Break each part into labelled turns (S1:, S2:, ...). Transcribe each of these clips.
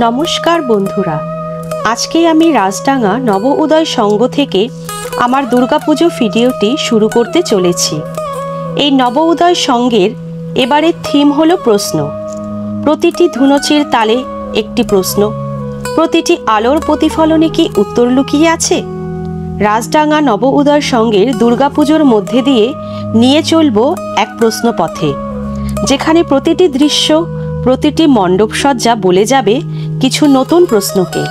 S1: নমস্কার বন্ধুরা, আজকে আমি রাজডাঙ্গা নব উদয় সংঘ থেকে আমার দুর্গাপুজো ভিডিওটি শুরু করতে চলেছি। এই নব উদয় সংঘের এবারের থিম হলো প্রশ্ন। প্রতিটি ধুনুচির তালে একটি প্রশ্ন, প্রতিটি আলোর প্রতিফলনে কি উত্তর লুকিয়ে আছে? রাজডাঙ্গা নব উদয় সংঘের দুর্গাপুজোর মধ্যে দিয়ে নিয়ে চলব এক প্রশ্ন পথে, যেখানে প্রতিটি দৃশ্য, প্রতিটি মণ্ডপসজ্জা বলে যাবে কিছু নতুন প্রশ্নকে।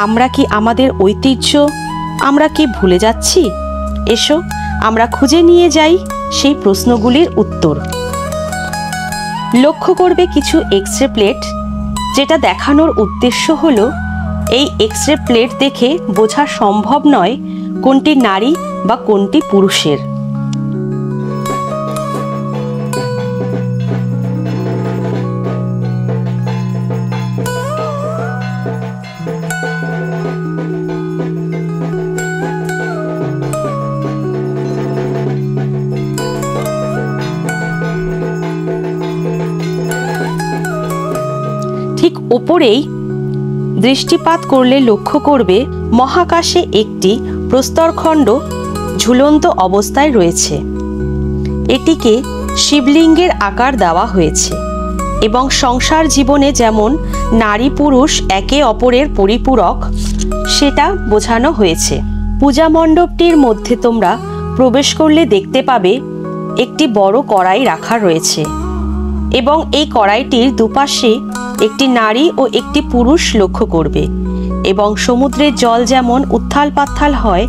S1: আমরা কি আমাদের ঐতিহ্য আমরা কি ভুলে যাচ্ছি? এসো আমরা খুঁজে নিয়ে যাই সেই প্রশ্নগুলির উত্তর। লক্ষ্য করবে কিছু এক্স রে প্লেট, যেটা দেখানোর উদ্দেশ্য হলো এই এক্স রে প্লেট দেখে বোঝা সম্ভব নয় কোনটি নারী বা কোনটি পুরুষের। ঠিক ওপরেই দৃষ্টিপাত করলে লক্ষ্য করবে মহাকাশে একটি প্রস্তরখণ্ড ঝুলন্ত অবস্থায় রয়েছে। এটিকে শিবলিঙ্গের আকার দেওয়া হয়েছে এবং সংসার জীবনে যেমন নারী পুরুষ একে অপরের পরিপূরক সেটা বোঝানো হয়েছে। পূজা মণ্ডপটির মধ্যে তোমরা প্রবেশ করলে দেখতে পাবে একটি বড় কড়াই রাখা রয়েছে এবং এই কড়াইটির দুপাশে একটি নারী ও একটি পুরুষ লক্ষ্য করবে এবং সমুদ্রের জল যেমন উত্থাল পাত্থাল হয়,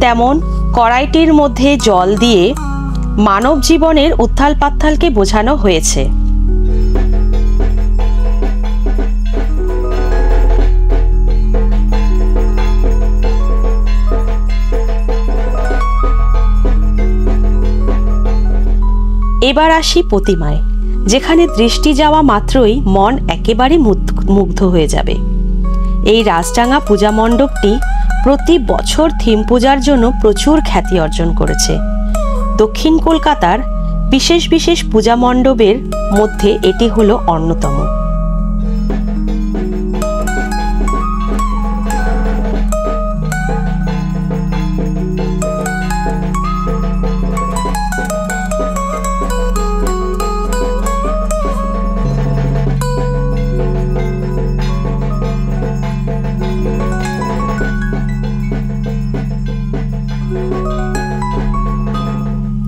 S1: তেমন কড়াইটির মধ্যে জল দিয়ে মানব জীবনের উত্থাল পাত্থালকে বোঝানো হয়েছে। এবার আসি প্রতিমায়, যেখানে দৃষ্টি যাওয়া মাত্রই মন একেবারে মুগ্ধ হয়ে যাবে। এই রাজডাঙ্গা পূজা মণ্ডপটি প্রতি বছর থিম পূজার জন্য প্রচুর খ্যাতি অর্জন করেছে। দক্ষিণ কলকাতার বিশেষ বিশেষ পূজা মণ্ডপের মধ্যে এটি হলো অন্যতম।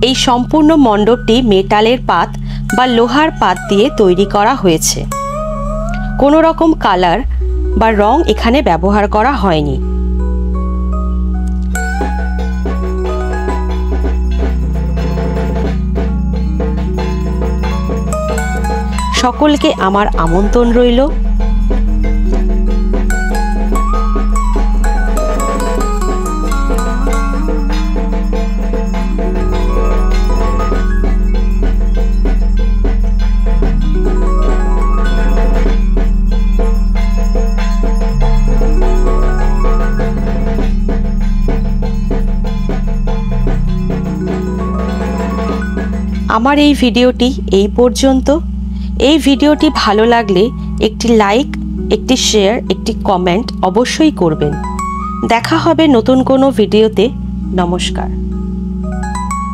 S1: এই সম্পূর্ণ মণ্ডপটি মেটালের পাত বা লোহার পাত দিয়ে তৈরি করা হয়েছে। কোনো রকম কালার বা রং এখানে ব্যবহার করা হয়নি। সকলকে আমার আমন্ত্রণ রইল। আমার এই ভিডিওটি এই পর্যন্ত। এই ভিডিওটি ভালো লাগলে একটি লাইক, একটি শেয়ার, একটি কমেন্ট অবশ্যই করবেন। দেখা হবে নতুন কোনো ভিডিওতে। নমস্কার।